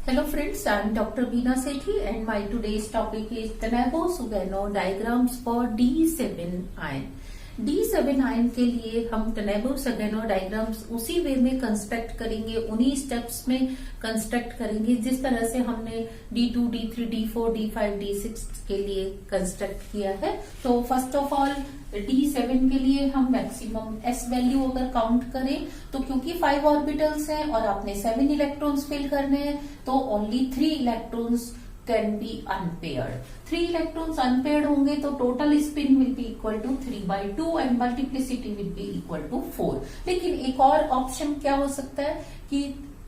Hello friends, I am Dr. Veena Sethi and my today's topic is Tenebo-Sugano diagrams for D7 ion. D7 ion के लिए हम Tenebo-Sugano diagrams उसी वे में construct करेंगे, उन्हीं steps में कंस्ट्रक्ट करेंगे जिस तरह से हमने D2, D3, D4, D5, D6 के लिए कंस्ट्रक्ट किया है। तो फर्स्ट ऑफ ऑल D7 के लिए हम मैक्सिमम S वैल्यू अगर काउंट करें तो क्योंकि 5 ऑर्बिटल्स हैं और आपने 7 इलेक्ट्रॉन्स फिल करने हैं तो only 3 electrons can be unpaired. 3 electrons unpaired होंगे तो total spin will be equal to 3/2 and multiplicity will be equal to 4। लेकिन एक और ऑप्शन क्या हो सकता है कि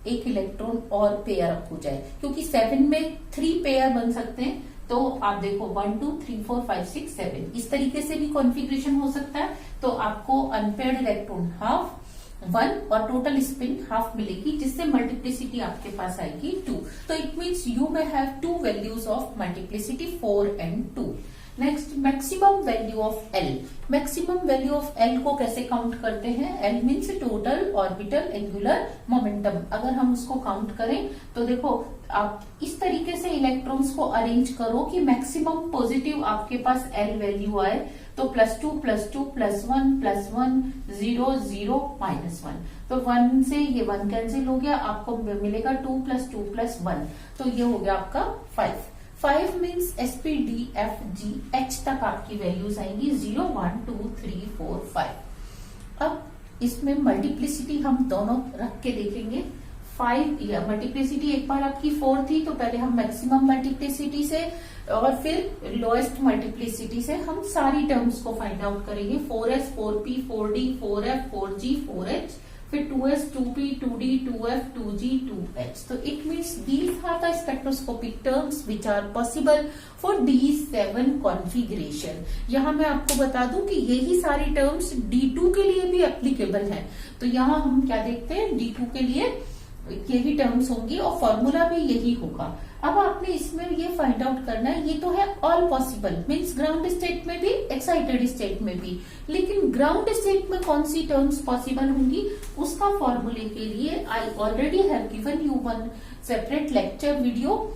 एक इलेक्ट्रॉन और पेयर अप हो जाए, क्योंकि 7 में 3 पेयर बन सकते हैं। तो आप देखो 1 2 3 4 5 6 7 इस तरीके से भी कॉन्फ़िगरेशन हो सकता है। तो आपको अनपेयर्ड इलेक्ट्रॉन हाफ 1 और टोटल स्पिन हाफ मिलेगी, जिससे मल्टीप्लिसिटी आपके पास आएगी 2। तो it means you may have 2 values of multiplicity 4 and 2। Next, maximum value of L. Maximum value of L को कैसे काउंट करते हैं? L means total orbital angular momentum. अगर हम उसको काउंट करें तो देखो आप इस तरीके से इलेक्ट्रॉन्स को अरेंज करो कि मैक्सिमम पॉजिटिव आपके पास एल वैल्यू आए। तो +2 +2 +1 +1 0 0 -1। तो 1 से ये 1 कैंसिल हो गया, आपको मिलेगा 2 + 2 + 1। तो ये हो गया आपका 5 मीन्स SPDFGH तक आपकी वैल्यूज आएंगी 0 1 2 3 4 5। अब इसमें मल्टीप्लिसिटी हम दोनों रख के देखेंगे। 5 या मल्टीप्लिसिटी एक बार आपकी 4 थी, तो पहले हम मैक्सिमम मल्टीप्लिसिटी से और फिर लोएस्ट मल्टीप्लिसिटी से हम सारी टर्म्स को फाइंड आउट करेंगे। 4s 4p 4d 4f 4g 4h, फिर 2s 2p 2d 2f 2g 2h। तो it means these are the spectroscopic terms which are possible for D7 configuration. यहाँ मैं आपको बता दूं कि यही सारी टर्म्स D2 के लिए भी एप्लीकेबल हैं। तो यहाँ हम क्या देखते हैं, D2 के लिए यही टर्म्स होंगी और फॉर्मूला भी यही होगा। अब आपने इसमें ये फाइंड आउट करना है, ये तो है all possible means ground state में भी एक्साइटेड स्टेट में भी, लेकिन ग्राउंड स्टेट में कौन सी टर्म्स पॉसिबल होंगी उसका फॉर्मूले के लिए I already have given you one separate lecture video,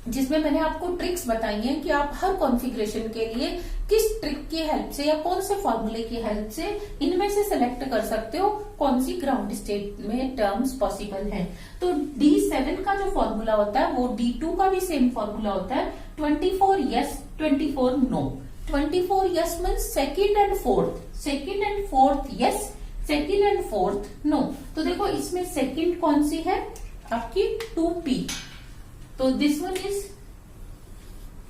जिसमें मैंने आपको ट्रिक्स बताई हैं कि आप हर कॉन्फ़िगरेशन के लिए किस ट्रिक की हेल्प से या कौन से फॉर्मूले की हेल्प से इनमें से सिलेक्ट कर सकते हो कौन सी ग्राउंड स्टेट में टर्म्स पॉसिबल हैं। तो D7 का जो फॉर्मूला होता है वो D2 का भी सेम फॉर्मूला होता है, 24 yes 24 no. 24 yes means second and fourth yes, second and fourth no. तो देखो इसमें सेकेंड कौन सी है आपकी 2p, तो this one is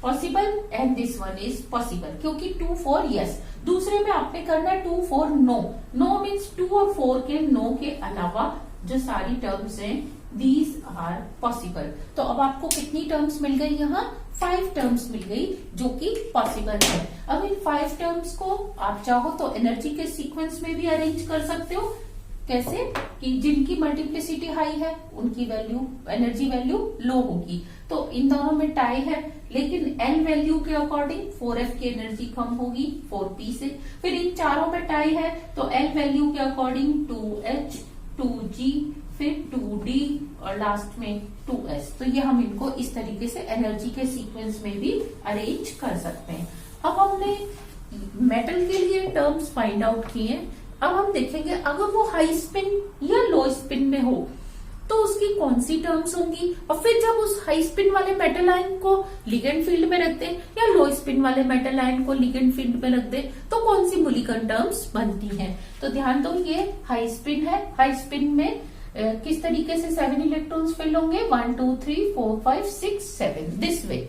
possible and this one is possible, क्योंकि 2 4 यस। दूसरे में आपने करना है 2 4 नो। नो मीन्स 2 और 4 के नो के अलावा जो सारी टर्म्स हैं दीज आर पॉसिबल। तो अब आपको कितनी टर्म्स मिल गई? यहाँ 5 टर्म्स मिल गई जो कि पॉसिबल है। अब इन 5 टर्म्स को आप चाहो तो एनर्जी के सीक्वेंस में भी अरेंज कर सकते हो। कैसे? कि जिनकी मल्टीप्लिसिटी हाई है उनकी वैल्यू एनर्जी वैल्यू लो होगी। तो इन दोनों में टाई है, लेकिन एल वैल्यू के अकॉर्डिंग 4f की एनर्जी कम होगी 4p से। फिर इन चारों में टाई है तो एल वैल्यू के अकॉर्डिंग 2h 2g फिर 2d और लास्ट में 2s। तो ये हम इनको इस तरीके से एनर्जी के सीक्वेंस में भी अरेंज कर सकते हैं। अब हमने मेटल के लिए टर्म्स फाइंड आउट किए। अब हम देखेंगे अगर वो हाई स्पिन या लो स्पिन में हो तो उसकी कौन सी टर्म्स होंगी, और फिर जब उस हाई स्पिन वाले मेटल आयन को लिगेंड फील्ड में रख दे या लो स्पिन वाले मेटल आयन को लिगेंड फील्ड में रख दे तो कौन सी मूलिकन टर्म्स बनती हैं। तो ध्यान दो, ये हाई स्पिन है। हाई स्पिन में किस तरीके से 7 इलेक्ट्रॉन्स फिल होंगे? 1 2 3 4 5 6 7 this way,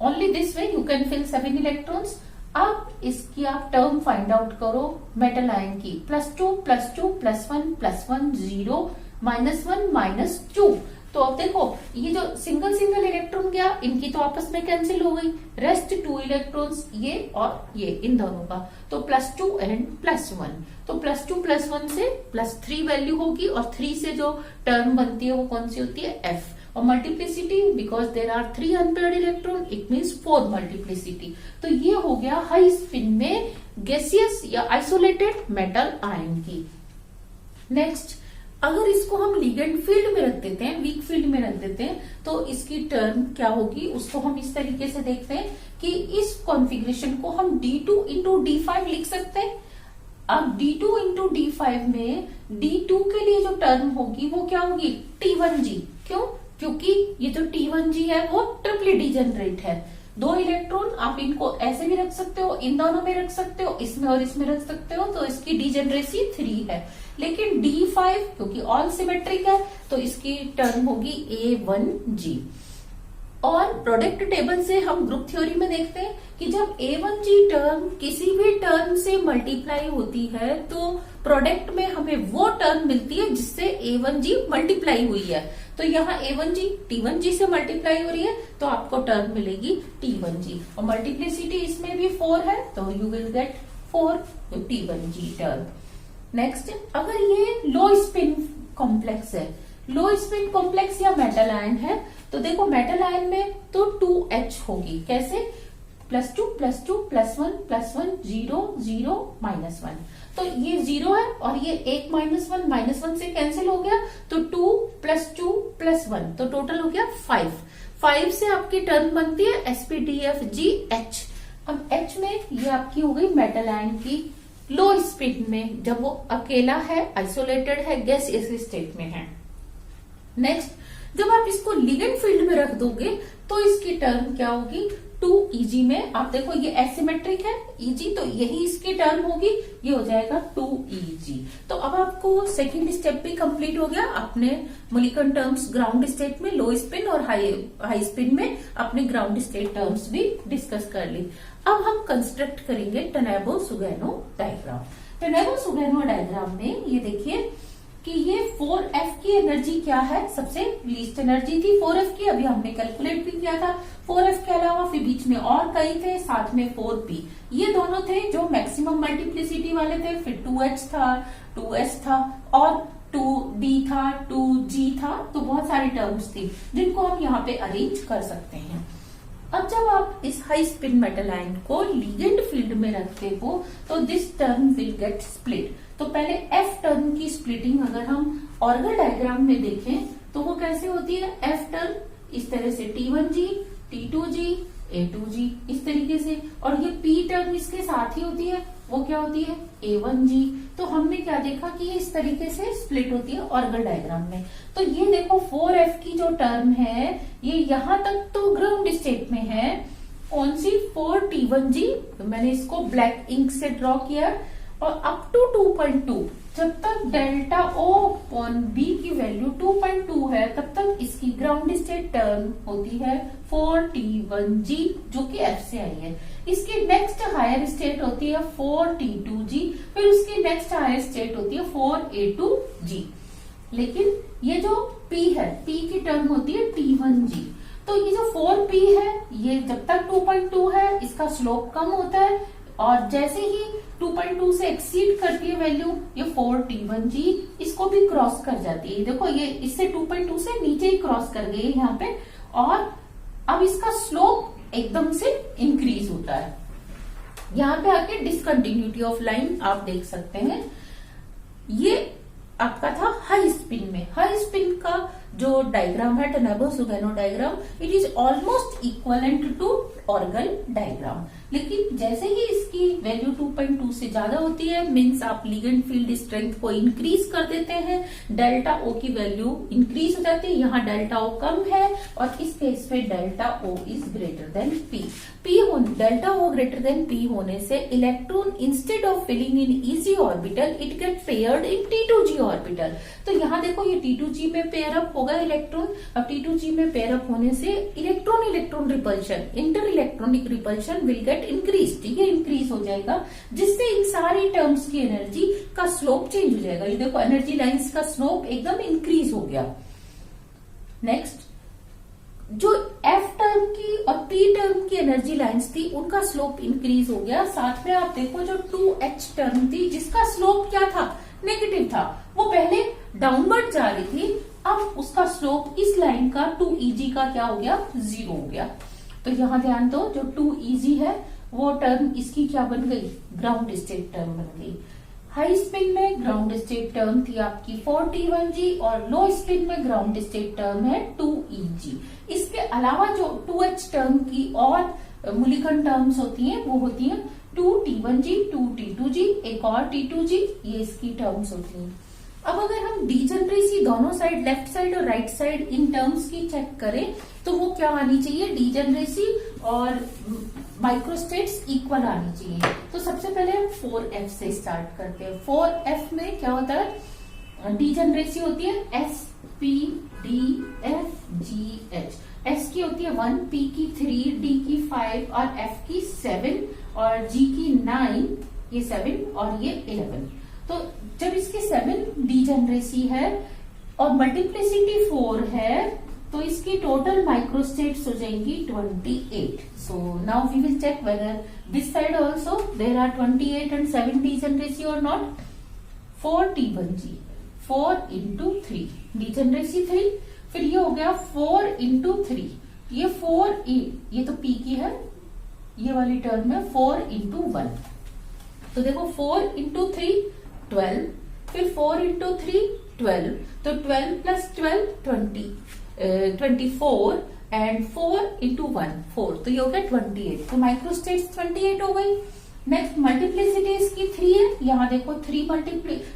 only this way you can fill 7 electrons. अब इसकी आप टर्म फाइंड आउट करो मेटल आयन की, +2 +2 +1 +1 0 -1 -2। तो अब देखो ये जो सिंगल इलेक्ट्रॉन गया इनकी तो आपस में कैंसिल हो गई, रेस्ट 2 इलेक्ट्रॉन्स ये और ये इन दोनों का, तो +2 एंड +1। तो +2 +1 से +3 वैल्यू होगी और 3 से जो टर्म बनती है वो कौन सी होती है? F। और multiplicity because there are 3 unpaired electron it means 4 multiplicity. तो ये हो गया हाई स्पिन में गैसियस या आइसोलेटेड मेटल आयन की। नेक्स्ट अगर इसको हम लिगेंड फील्ड में रख देते हैं, वीक फील्ड में रख देते हैं, तो इसकी टर्म क्या होगी, उसको हम इस तरीके से देखते हैं कि इस कॉन्फ़िगरेशन को हम D2 इंटू D5 लिख सकते हैं। अब D2 इंटू D5 में D2 के लिए जो टर्म होगी वो क्या होगी, T1G। क्यों? क्योंकि ये जो T1G है वो ट्रिपली डिजेनरेट है। 2 इलेक्ट्रॉन, आप इनको ऐसे भी रख सकते हो, इन दोनों में रख सकते हो, इसमें और इसमें रख सकते हो, तो इसकी डिजेनरेसी 3 है। लेकिन D5 क्योंकि ऑल सिमेट्रिक है तो इसकी टर्म होगी A1G। और प्रोडक्ट टेबल से हम ग्रुप थ्योरी में देखते हैं कि जब A1G टर्म किसी भी टर्म से मल्टीप्लाई होती है तो प्रोडक्ट में हमें वो टर्म मिलती है जिससे A1G मल्टीप्लाई हुई है। तो यहाँ A1G T1G से मल्टीप्लाई हो रही है तो आपको टर्म मिलेगी T1G, और मल्टीप्लिसिटी इसमें भी 4 है तो you will get 4 T1G term. Next, अगर ये लो स्पिन कॉम्प्लेक्स है, लो स्पिन कॉम्प्लेक्स या मेटल आयन है, तो देखो मेटल आयन में तो 2H होगी। कैसे? +2 +2 +1 +1 0 0 -1। तो ये 0 है और ये 1 -1 -1 से कैंसिल हो गया, तो 2 +2 +1 तो टोटल हो गया 5। 5 से आपकी टर्म बनती है SpDFGH। अब H में ये आपकी हो गई मेटल आयन की लो स्पिन में, जब वो अकेला है, आइसोलेटेड है, गैसियस स्टेट में है। नेक्स्ट, जब आप इसको लिगेंड फील्ड में रख दोगे तो इसकी टर्म क्या होगी, 2Eg में। आप देखो ये एसिमेट्रिक है Eg, तो यही इसकी टर्म होगी, ये हो जाएगा 2Eg। तो अब आपको सेकंड स्टेप भी कंप्लीट हो गया। आपने मोलिकुलर टर्म्स ग्राउंड स्टेट में, लो स्पिन और हाई स्पिन में अपने ग्राउंड स्टेट टर्म्स भी डिस्कस कर ली। अब हम कंस्ट्रक्ट करेंगे टनेबो-सुगैनो डायग्राम। टनेबो-सुगैनो डायग्राम में ये देखिए कि ये 4F की एनर्जी क्या है, सबसे लीस्ट एनर्जी थी 4F की, अभी हमने कैलकुलेट भी किया था। 4F के अलावा फिर बीच में और कई थे, साथ में 4P, ये दोनों थे जो मैक्सिमम मल्टीप्लिसिटी वाले थे। फिर 2H था, 2S था और 2D था, 2G था, तो बहुत सारी टर्म्स थी जिनको हम यहाँ पे अरेंज कर सकते हैं। अब जब आप इस हाई स्पिन मेटल आयन को लिगेंड फील्ड में रखते हो तो this term will get split. तो पहले F टर्म की स्प्लिटिंग अगर हम ऑर्गल डायग्राम में देखें तो वो कैसे होती है, F टर्म इस तरह से T1G, T2G, A2G इस तरीके से, और ये P टर्म इसके साथ ही होती है, वो क्या होती है, A1G। तो हमने क्या देखा कि ये इस तरीके से स्प्लिट होती है ऑर्गल डायग्राम में। तो ये देखो 4F की जो टर्म है ये यहां तक तो ग्राउंड स्टेट में है, कौन सी, 4T1G, मैंने इसको ब्लैक इंक से ड्रॉ किया, और अप टू 2.2 जब तक डेल्टा O अपॉन B की वैल्यू 2.2 है तब तक इसकी ग्राउंड स्टेट टर्म होती है 4T1G जो कि F से आई है। इसकी नेक्स्ट हायर स्टेट होती है 4T2G, फिर उसकी नेक्स्ट हायर स्टेट होती है 4A2G। लेकिन ये जो P है, P की टर्म होती है T1G। तो ये जो 4P है ये जब तक 2.2 है इसका स्लोप कम होता है, और जैसे ही 2.2 से एक्सीड करती है वैल्यू ये 4T1G इसको भी क्रॉस कर जाती है। देखो ये इससे 2.2 से नीचे ही क्रॉस कर गई है यहाँ पे, और अब इसका स्लोप एकदम से इंक्रीज होता है। यहाँ पे आके डिसकंटिन्यूटी ऑफ लाइन आप देख सकते हैं। ये आपका था हाई स्पिन में। हाई स्पिन का जो डायग्राम है Tanabe Sugano diagram, it is almost equivalent to Orgel diagram. लेकिन जैसे ही इसकी वैल्यू 2.2 से ज्यादा होती है, मीन्स आप लिगेंड फील्ड स्ट्रेंथ को इंक्रीज कर देते हैं, डेल्टा O की वैल्यू इंक्रीज हो जाती है। यहाँ डेल्टा O कम है और इस केस में delta O is greater than P। Delta O greater than P होने से electron instead of filling in eg orbital it get paired in T2G orbital. तो यहाँ देखो ये T2G में पेयर अप होगा इलेक्ट्रॉन। अब T2G में पेयर अप होने से electron electron repulsion, inter electronic repulsion will get increase, ये इंक्रीज हो जाएगा, जिससे इन सारी टर्म्स की एनर्जी का स्लोप चेंज हो जाएगा। ये देखो एनर्जी लाइंस का स्लोप एकदम इंक्रीज हो गया। नेक्स्ट, जो F टर्म की और P टर्म की एनर्जी लाइंस थी उनका स्लोप इंक्रीज हो गया। साथ में आप देखो जो 2H टर्म थी जिसका स्लोप क्या था, नेगेटिव था, वो पहले डाउनवर्ड जा रही थी, अब उसका स्लोप इस लाइन का 2Eg का क्या हो गया, 0 हो गया। तो यहां ध्यान दो, जो 2Eg है वो टर्म इसकी क्या बन गई, ग्राउंड स्टेट टर्म बन गई। हाई स्पिन में ग्राउंड स्टेट टर्म थी आपकी 4T1G और लो स्पिन में ग्राउंड स्टेट टर्म है 2EG। इसके अलावा जो 2H टर्म की और मूल्यखंड टर्म्स होती हैं वो होती हैं 2T1G, 2T2G, एक और T2G, ये इसकी टर्म्स होती हैं। अब अगर हम डीजनरेसी दोनों साइड, लेफ्ट साइड और राइट साइड, इन टर्म्स की चेक करें तो वो क्या आनी चाहिए, डीजनरेसी और माइक्रोस्टेट्स इक्वल आनी चाहिए। तो सबसे पहले हम 4F से स्टार्ट करते हैं। 4F में क्या होता है, डीजनरेसी होती है S, P, D, F, G, H। S की होती है 1, P की 3, D की 5 और F की 7 और G की 9, ये 7 और ये 11। तो जब इसकी 7 डीजनरेसी है और मल्टीप्लिसिटी 4 है तो इसकी टोटल माइक्रोस्टेट्स हो जाएंगी 28। So now we will check whether this side also there are 28 and 7 degeneracy और नॉट। 4T1G 4 into 3 डीजनरेसी 3, फिर ये हो गया 4 into 3, ये 4, ये तो P की है, ये वाली टर्म है 4 into 1। तो देखो 4 into 3 12, फिर 4 into 3 12, तो 12 plus 12 24 एंड 4 into 1 4, तो ये हो गया 28। तो माइक्रोस्टेट्स 28 हो गई। नेक्स्ट मल्टीप्लिसिटी इसकी 3 है, यहाँ देखो 3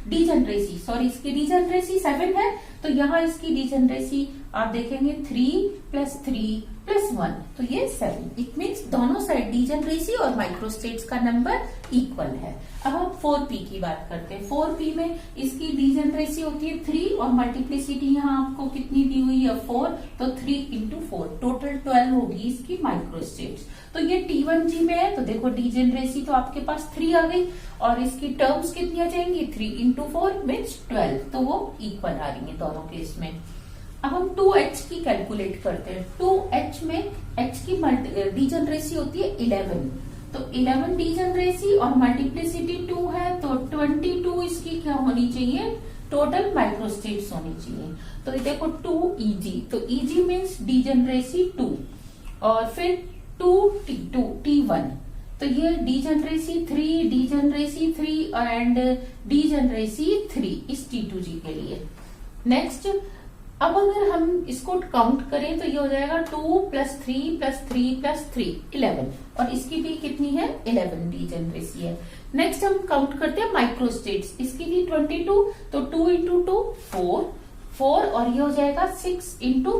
डीजनरेसी, सॉरी इसकी डीजनरेसी 7 है, तो यहाँ इसकी डीजनरेसी आप देखेंगे 3 + 3 + 1, तो ये 7। इट मीन्स दोनों साइड डीजनरेसी और माइक्रोस्टेट्स का नंबर इक्वल है। अब हम 4P की बात करते हैं। 4P में इसकी डीजनरेसी होती है 3 और मल्टीप्लिसिटी यहाँ आपको कितनी दी हुई है 4, तो 3 into 4 टोटल 12 होगी इसकी माइक्रोस्टेट्स। तो ये T1G में है, तो देखो डीजनरेसी तो आपके पास 3 आ गई और इसकी टर्म्स कितनी आ जाएंगी 3 into 4 मीन्स 12, तो वो इक्वल आ रही है दोनों केस में। अब हम 2H की कैलकुलेट करते हैं। 2H में H की डीजनरेसी होती है 11, तो 11 डीजनरेसी और मल्टीप्लिसिटी 2 है, तो 22 इसकी क्या होनी चाहिए, टोटल माइक्रोस्टेट्स होनी चाहिए। तो ये देखो 2EG, तो EG मीन्स डीजनरेसी 2 और फिर 2T1, तो ये डीजनरेसी 3, डीजनरेसी 3 एंड डीजनरेसी 3 इस T2G के लिए। नेक्स्ट अब अगर हम इसको काउंट करें तो ये हो जाएगा 2 + 3 + 3 + 3 11, और इसकी भी कितनी है 11 डीजनरेसी है। नेक्स्ट हम काउंट करते हैं माइक्रोस्टेट्स, इसकी भी 22, तो 2 into 2 4 और ये हो जाएगा 6 into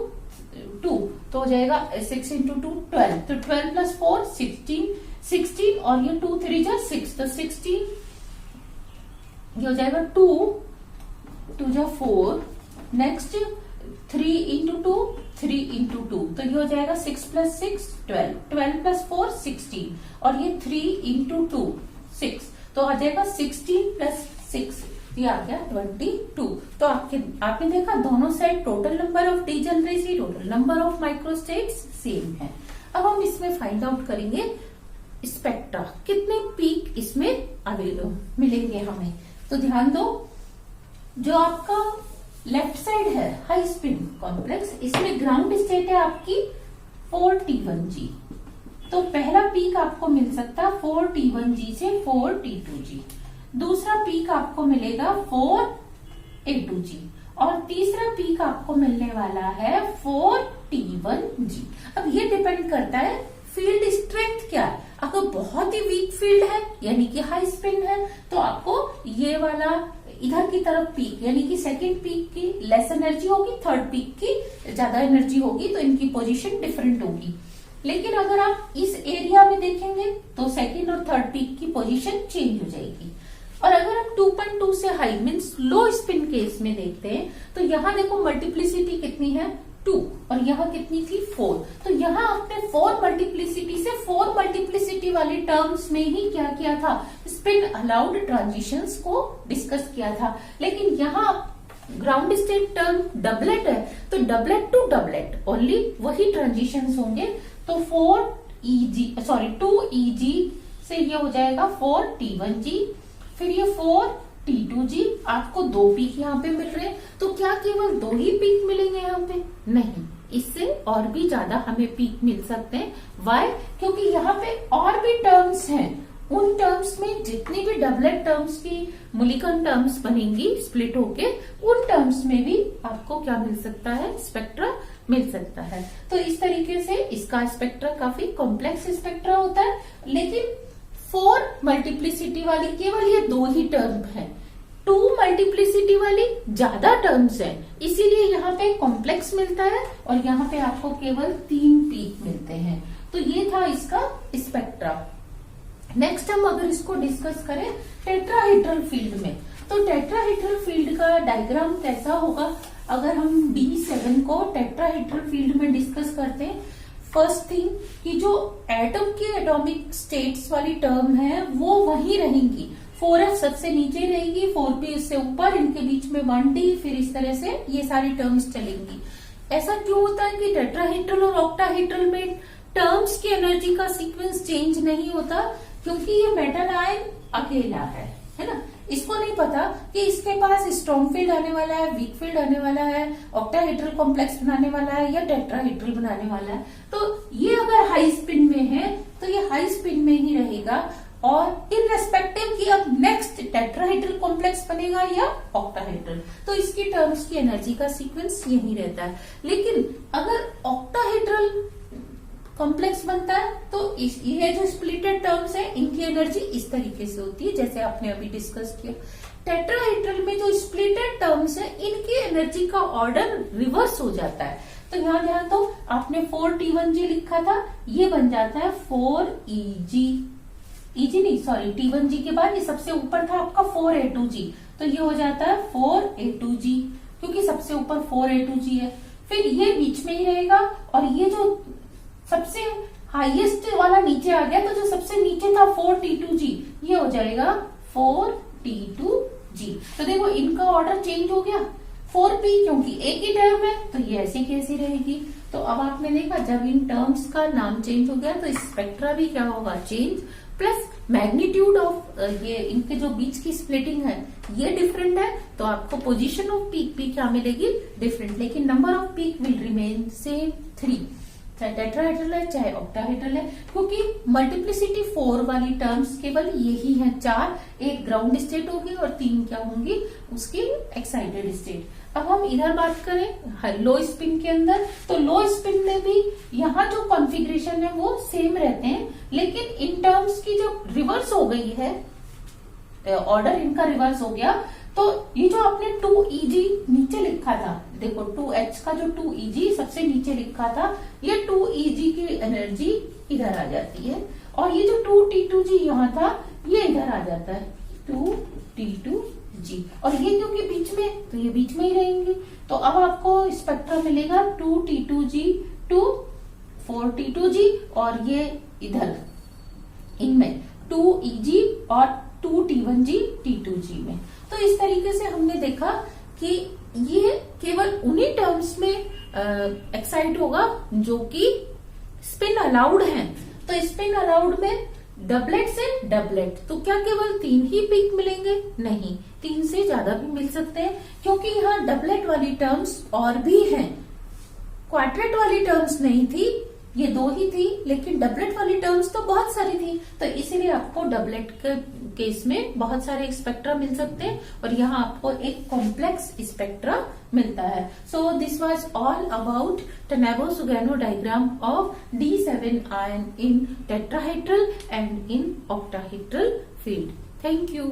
2, तो हो जाएगा 6 into 2 12, तो 12 + 4 16 और ये 2 3 जा 6, तो 16, ये हो जाएगा 2 2 जा 4। नेक्स्ट 3 into 2 3 into 2, तो ये हो जाएगा 6 + 6 12, 12 + 4 16 और ये 3 into 2 6, तो आ जाएगा 16 + 6, ये आ गया 22। तो आपने देखा दोनों side total number of degeneracy, total number of microstates same है। अब हम इसमें फाइंड आउट करेंगे स्पेक्ट्रा, कितने पीक इसमें अवेलेबल मिलेंगे हमें। तो ध्यान दो, जो आपका लेफ्ट साइड है हाई स्पिन कॉम्प्लेक्स, इसमें ग्राउंड स्टेट है आपकी 4T1G, तो पहला पीक आपको मिल सकता है 4T1G से 4T2G, दूसरा पीक आपको मिलेगा 4A2G और तीसरा पीक आपको मिलने वाला है 4T1G। अब ये डिपेंड करता है फील्ड स्ट्रेंथ क्या है। अगर बहुत ही वीक फील्ड है यानी कि हाई स्पिन है तो आपको ये वाला इधर की तरफ पीक यानी कि सेकंड पीक की लेस एनर्जी होगी, थर्ड पीक की ज्यादा एनर्जी होगी, तो इनकी पोजीशन डिफरेंट होगी। लेकिन अगर आप इस एरिया में देखेंगे तो सेकंड और थर्ड पीक की पोजीशन चेंज हो जाएगी। और अगर हम 2.2 से high means low spin case में देखते हैं तो यहाँ देखो मल्टीप्लिसिटी कितनी है 2 और यहाँ कितनी थी 4, तो यहाँ आपने 4 मल्टीप्लिसिटी से 4 मल्टीप्लिसिटी वाले टर्म्स में ही क्या किया था, स्पिन अलाउड ट्रांजिशंस को डिस्कस किया था। लेकिन यहाँ ग्राउंड स्टेट टर्म डबलेट है तो डबलेट टू डबलेट ओनली वही ट्रांजिशंस होंगे, तो 2EG से ये हो जाएगा 4T1G, फिर ये 4T2G, आपको 2 पीक यहाँ पे मिल रहे हैं। तो क्या केवल 2 ही पीक मिलेंगे यहाँ पे? नहीं, इससे और भी ज्यादा हमें पीक मिल सकते हैं। वाई? क्योंकि यहाँ पे और भी टर्म्स हैं उन टर्म्स में जितनी भी डबलेट टर्म्स की मूलिकन टर्म्स बनेंगी स्प्लिट होके, उन टर्म्स में भी आपको क्या मिल सकता है, स्पेक्ट्रा मिल सकता है। तो इस तरीके से इसका स्पेक्ट्रा काफी कॉम्प्लेक्स स्पेक्ट्रा होता है, लेकिन 4 मल्टीप्लिसिटी वाली केवल ये 2 ही टर्म है। 2 मल्टीप्लिसिटी वाली ज्यादा टर्म्स है, इसीलिए यहाँ पे कॉम्प्लेक्स मिलता है और यहाँ पे आपको केवल 3 पीक मिलते हैं। तो ये था इसका स्पेक्ट्रा। नेक्स्ट हम अगर इसको डिस्कस करें टेट्राहेड्रल फील्ड में, तो टेट्राहेड्रल फील्ड का डायग्राम कैसा होगा अगर हम D7 को टेट्राहेड्रल फील्ड में डिस्कस करते हैं। फर्स्ट थिंग कि जो एटम की एटॉमिक स्टेट्स वाली टर्म है वो वही रहेंगी। 4f सबसे नीचे रहेगी, 4p इससे ऊपर, इनके बीच में 1d, फिर इस तरह से ये सारी टर्म्स चलेंगी। ऐसा क्यों होता है कि टेट्राहेड्रल और ऑक्टाहेड्रल में टर्म्स की एनर्जी का सीक्वेंस चेंज नहीं होता? क्योंकि ये मेटल आयन अकेला है ना। इसको नहीं पता कि इसके पास स्ट्रॉन्ग फील्ड आने वाला है, वीक फील्ड आने वाला है, ऑक्टाहेड्रल कॉम्प्लेक्स बनाने वाला है या टेट्राहेड्रल बनाने वाला है। तो ये अगर हाई स्पिन में है तो ये हाई स्पिन में ही रहेगा, और इनरेस्पेक्टिव कि अब नेक्स्ट टेट्राहेड्रल कॉम्प्लेक्स बनेगा या ऑक्टाहेड्रल, तो इसकी टर्म्स की एनर्जी का सीक्वेंस यही रहता है। लेकिन अगर ऑक्टाहेड्रल कॉम्प्लेक्स बनता है तो ये जो स्प्लिटेड टर्म्स है इनकी एनर्जी इस तरीके से होती है जैसे आपने अभी डिस्कस किया। टेट्राहेड्रल में जो स्प्लिटेड टर्म्स है इनकी एनर्जी का ऑर्डर रिवर्स हो जाता है। तो यहाँ ध्यान दो, आपने 4T1G लिखा था, ये बन जाता है 4EG, T1G के बाद ये सबसे ऊपर था आपका 4A2G, तो ये हो जाता है 4A2G, क्योंकि सबसे ऊपर 4A2G है। फिर ये बीच में ही रहेगा, और ये जो सबसे हाईएस्ट वाला नीचे आ गया, तो जो सबसे नीचे था 4T2G, ये हो जाएगा 4T2G। तो देखो इनका ऑर्डर चेंज हो गया। 4p क्योंकि एक ही टर्म है तो ये ऐसी कैसी रहेगी। तो अब आपने देखा जब इन टर्म्स का नाम चेंज हो गया तो स्पेक्ट्रा भी क्या होगा, चेंज, प्लस मैग्नीट्यूड ऑफ ये इनके जो बीच की स्प्लिटिंग है ये डिफरेंट है, तो आपको पोजीशन ऑफ पीक भी क्या मिलेगी, डिफरेंट, लेकिन number off peak will remain same 3, चाहे टेट्राहेड्रल है चाहे ऑक्टाहेड्रल है, क्योंकि मल्टीप्लिसिटी 4 वाली टर्म्स केवल यही हैं 4, एक ग्राउंड स्टेट होगी और 3 क्या होंगी, उसकी एक्साइटेड स्टेट। अब हम इधर बात करें लो स्पिन के अंदर, तो लो स्पिन में भी यहाँ जो कॉन्फ़िगरेशन है वो सेम रहते हैं, लेकिन इन टर्म्स की जो रिवर्स हो गई है, ऑर्डर इनका रिवर्स हो गया, तो ये जो आपने 2EG नीचे लिखा था, देखो 2H का जो 2EG सबसे नीचे लिखा था, ये 2EG की एनर्जी इधर आ जाती है, और ये जो 2T2G यहाँ था ये इधर आ जाता है 2T2G, और ये क्योंकि बीच में, तो ये बीच में ही रहेंगे। तो अब आपको स्पेक्ट्रम मिलेगा 2T2G टू 4T2G, और ये इधर इनमें 2EG और 2T1G T2G में। तो इस तरीके से हमने देखा कि ये केवल उन्हीं टर्म्स में एक्साइट होगा जो कि स्पिन अलाउड है। तो स्पिन अलाउड में डबलेट से डबलेट, तो क्या केवल 3 ही पीक मिलेंगे? नहीं, 3 से ज्यादा भी मिल सकते हैं, क्योंकि यहाँ डबलेट वाली टर्म्स और भी हैं। क्वाड्रेट वाली टर्म्स नहीं थी, ये 2 ही थी, लेकिन डबलेट वाली टर्म्स तो बहुत सारी थी, तो इसीलिए आपको डबलेट के केस में बहुत सारे स्पेक्ट्रा मिल सकते हैं, और यहाँ आपको एक कॉम्प्लेक्स स्पेक्ट्रा मिलता है। So this was all about Tenebo-Sugano diagram of D7 ion in tetrahedral and in octahedral field. Thank you.